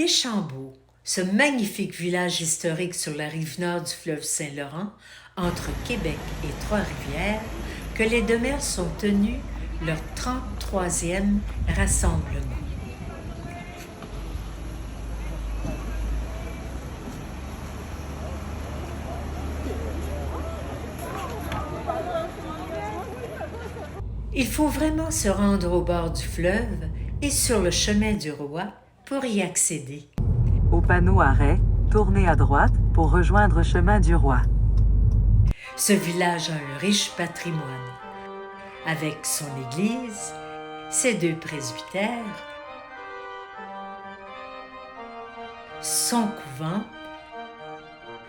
Deschambault, ce magnifique village historique sur la rive nord du fleuve Saint-Laurent, entre Québec et Trois-Rivières, que les Demers sont tenus leur 33e rassemblement. Il faut vraiment se rendre au bord du fleuve et sur le chemin du roi pour y accéder. Au panneau arrêt, tournez à droite pour rejoindre chemin du roi. Ce village a un riche patrimoine, avec son église, ses 2 presbytères, son couvent,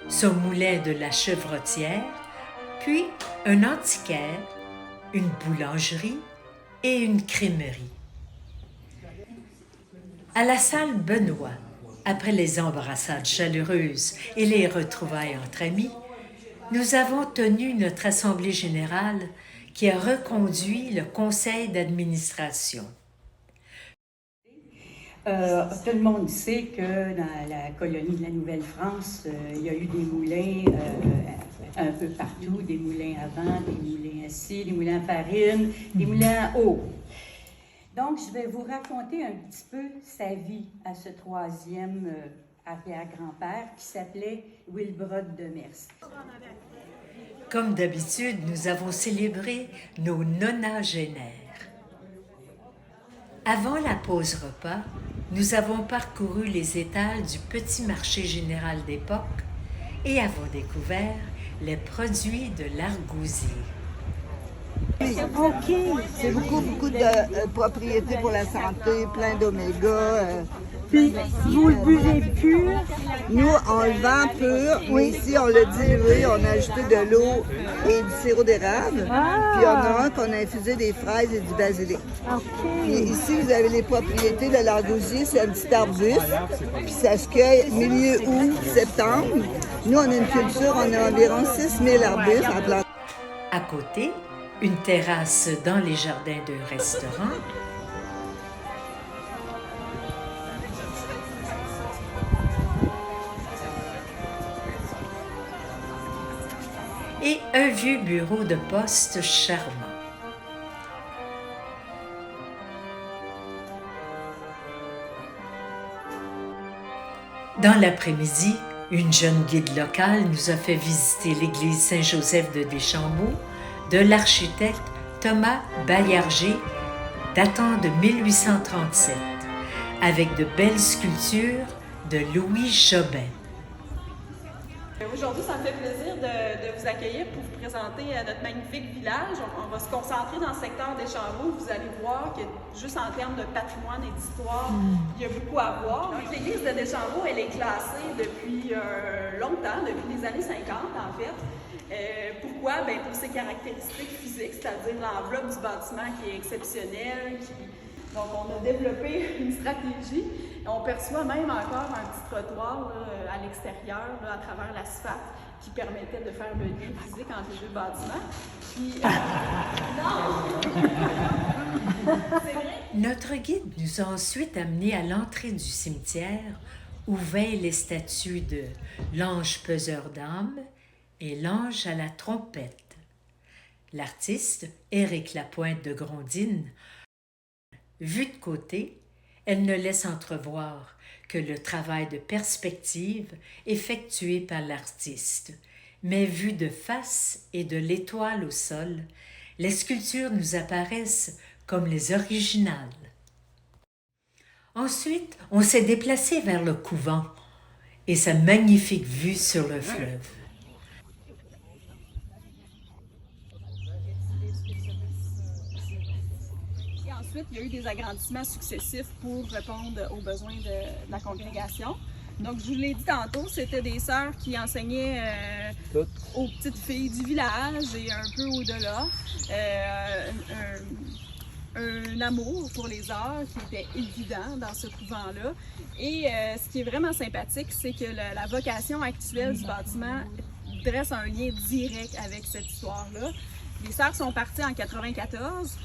son moulin de la Chevrotière, puis un antiquaire, une boulangerie et une crèmerie. À la salle Benoît, après les embrassades chaleureuses et les retrouvailles entre amis, nous avons tenu notre assemblée générale qui a reconduit le conseil d'administration. Tout le monde sait que dans la colonie de la Nouvelle-France, il y a eu des moulins un peu partout, des moulins à vent, des moulins à scie, des moulins à farine, des moulins à eau. Donc, je vais vous raconter un petit peu sa vie à ce 3e arrière-grand-père qui s'appelait Wilbrod Demers. Comme d'habitude, nous avons célébré nos nonagénaires. Avant la pause repas, nous avons parcouru les étals du petit marché général d'époque et avons découvert les produits de l'argousier. OK. C'est beaucoup de propriétés pour la santé, plein d'oméga. Puis, vous le buvez pur? Nous, on le vend pur, mais ici, on l'a dilué, on a ajouté de l'eau et du sirop d'érable. Puis, on a un qu'on a infusé des fraises et du basilic. Puis ici, vous avez les propriétés de l'argousier, c'est un petit arbuste. Puis, ça se cueille milieu août, septembre. Nous, on a une culture, on a environ 6000 arbustes en plantation. À côté, une terrasse dans les jardins d'un restaurant, et un vieux bureau de poste charmant. Dans l'après-midi, une jeune guide locale nous a fait visiter l'église Saint-Joseph de Deschambault de l'architecte Thomas Baillarger, datant de 1837, avec de belles sculptures de Louis Jobin. Aujourd'hui, ça me fait plaisir de vous accueillir pour vous présenter notre magnifique village. On va se concentrer dans le secteur Deschambault. Vous allez voir que juste en termes de patrimoine et d'histoire, il y a beaucoup à voir. L'église de Deschambault, elle est classée depuis longtemps, depuis les années 50 en fait. Pourquoi? Bien, pour ses caractéristiques physiques, c'est-à-dire l'enveloppe du bâtiment qui est exceptionnelle. Donc, on a développé une stratégie. On perçoit même encore un petit trottoir là, à l'extérieur, là, à travers l'asphalte, qui permettait de faire le lien physique entre les 2 bâtiments. Puis, non! C'est vrai? Notre guide nous a ensuite amenés à l'entrée du cimetière où veillent les statues de l'ange peseur d'âme et l'ange à la trompette. L'artiste, Éric Lapointe de Grondines, vue de côté, elle ne laisse entrevoir que le travail de perspective effectué par l'artiste. Mais vue de face et de l'étoile au sol, les sculptures nous apparaissent comme les originales. Ensuite, on s'est déplacé vers le couvent et sa magnifique vue sur le fleuve. Ensuite, il y a eu des agrandissements successifs pour répondre aux besoins de la congrégation. Donc, je vous l'ai dit tantôt, c'était des sœurs qui enseignaient aux petites filles du village et un peu au-delà un amour pour les arts qui était évident dans ce couvent-là. Et ce qui est vraiment sympathique, c'est que la vocation actuelle du bâtiment dresse un lien direct avec cette histoire-là. Les sœurs sont parties en 1994.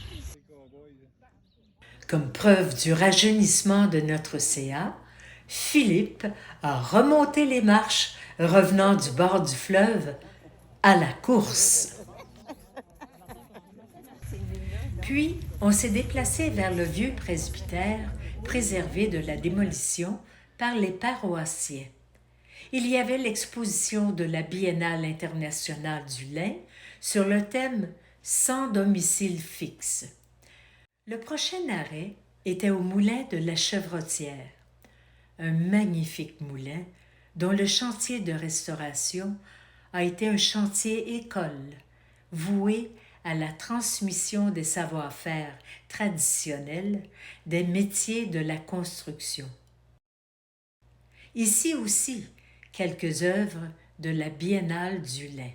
Comme preuve du rajeunissement de notre CA, Philippe a remonté les marches, revenant du bord du fleuve à la course. Puis, on s'est déplacé vers le vieux presbytère, préservé de la démolition par les paroissiens. Il y avait l'exposition de la Biennale internationale du lin sur le thème « Sans domicile fixe ». Le prochain arrêt était au moulin de la Chevrotière, un magnifique moulin dont le chantier de restauration a été un chantier école, voué à la transmission des savoir-faire traditionnels des métiers de la construction. Ici aussi, quelques œuvres de la Biennale du lin.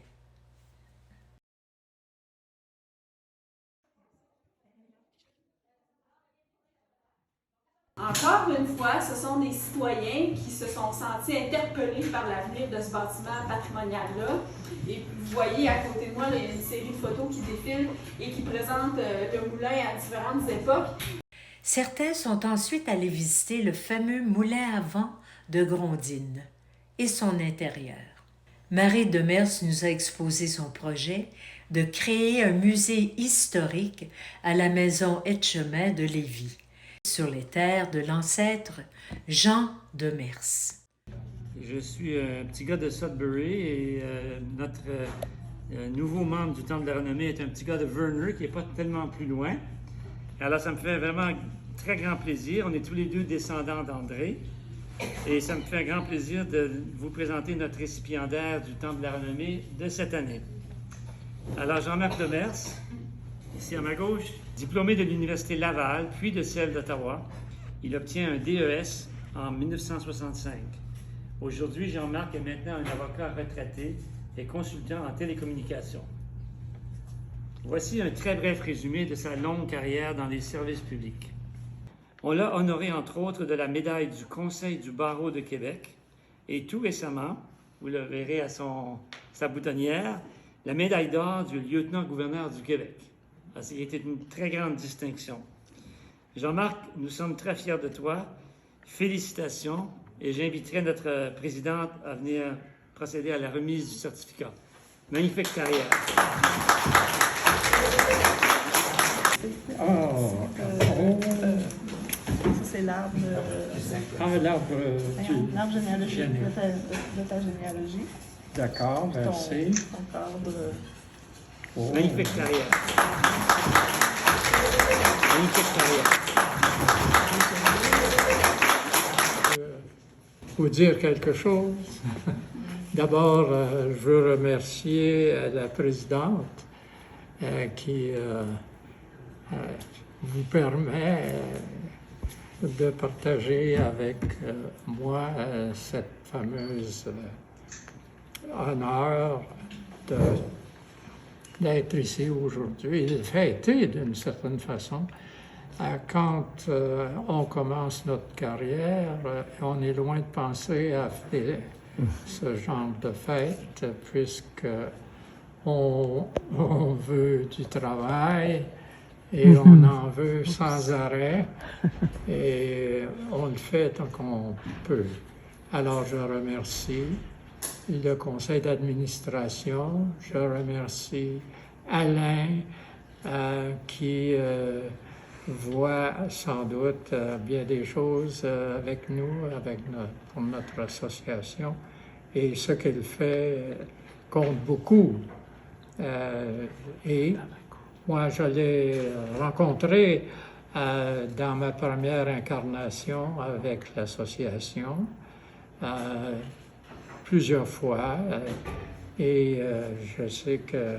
Encore une fois, ce sont des citoyens qui se sont sentis interpellés par l'avenir de ce bâtiment patrimonial-là. Et vous voyez à côté de moi, il y a une série de photos qui défilent et qui présentent le moulin à différentes époques. Certains sont ensuite allés visiter le fameux moulin à vent de Grondines et son intérieur. Marie Demers nous a exposé son projet de créer un musée historique à la maison Etchemin de Lévis, sur les terres de l'ancêtre Jean Demers. Je suis un petit gars de Sudbury et notre nouveau membre du Temple de la Renommée est un petit gars de Verner qui n'est pas tellement plus loin. Alors ça me fait vraiment très grand plaisir. On est tous les deux descendants d'André et ça me fait un grand plaisir de vous présenter notre récipiendaire du Temple de la Renommée de cette année. Alors Jean-Marc Demers, ici à ma gauche, diplômé de l'Université Laval, puis de celle d'Ottawa, il obtient un DES en 1965. Aujourd'hui, Jean-Marc est maintenant un avocat retraité et consultant en télécommunications. Voici un très bref résumé de sa longue carrière dans les services publics. On l'a honoré entre autres de la médaille du Conseil du barreau de Québec et tout récemment, vous le verrez à sa boutonnière, la médaille d'or du lieutenant-gouverneur du Québec. C'était une très grande distinction. Jean-Marc, nous sommes très fiers de toi. Félicitations et j'inviterai notre présidente à venir procéder à la remise du certificat. Magnifique carrière. C'est l'arbre. L'arbre généalogique de ta généalogie. D'accord, merci. Ton cadre. Oh. Magnifique carrière. Magnifique carrière. Vous dire quelque chose. D'abord, je veux remercier la présidente qui vous permet de partager avec moi cette fameuse honneur d'être ici aujourd'hui, de fêter d'une certaine façon. Quand on commence notre carrière, on est loin de penser à faire ce genre de fête, puisque on veut du travail et on en veut sans arrêt, et on le fait tant qu'on peut. Alors je remercie le conseil d'administration, je remercie Alain qui voit sans doute bien des choses avec nous, pour notre association, et ce qu'il fait compte beaucoup. Et moi, je l'ai rencontré dans ma première incarnation avec l'association plusieurs fois, et je sais que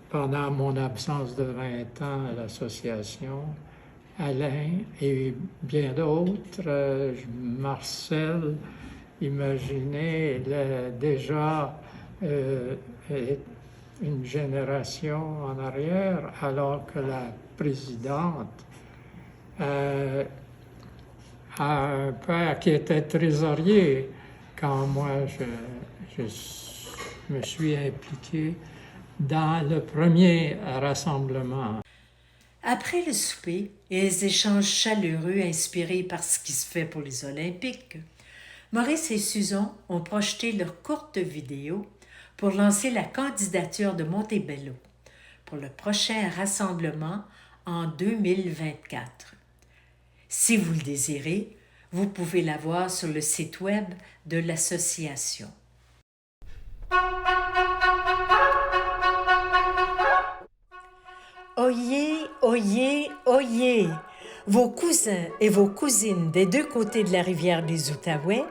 pendant mon absence de 20 ans à l'association, Alain et bien d'autres, Marcel, imaginez déjà une génération en arrière, alors que la présidente a un père qui était trésorier quand moi je me suis impliqué dans le premier rassemblement. Après le souper et les échanges chaleureux inspirés par ce qui se fait pour les Olympiques, Maurice et Susan ont projeté leur courte vidéo pour lancer la candidature de Montebello pour le prochain rassemblement en 2024. Si vous le désirez, vous pouvez la voir sur le site web de l'association. Oyez, oyez, oyez! Vos cousins et vos cousines des deux côtés de la rivière des Outaouais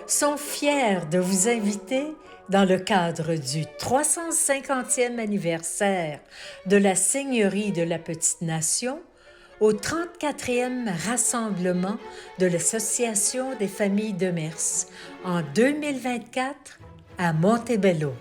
sont fiers de vous inviter dans le cadre du 350e anniversaire de la Seigneurie de la Petite Nation au 34e rassemblement de l'Association des familles de Mers en 2024 à Montebello.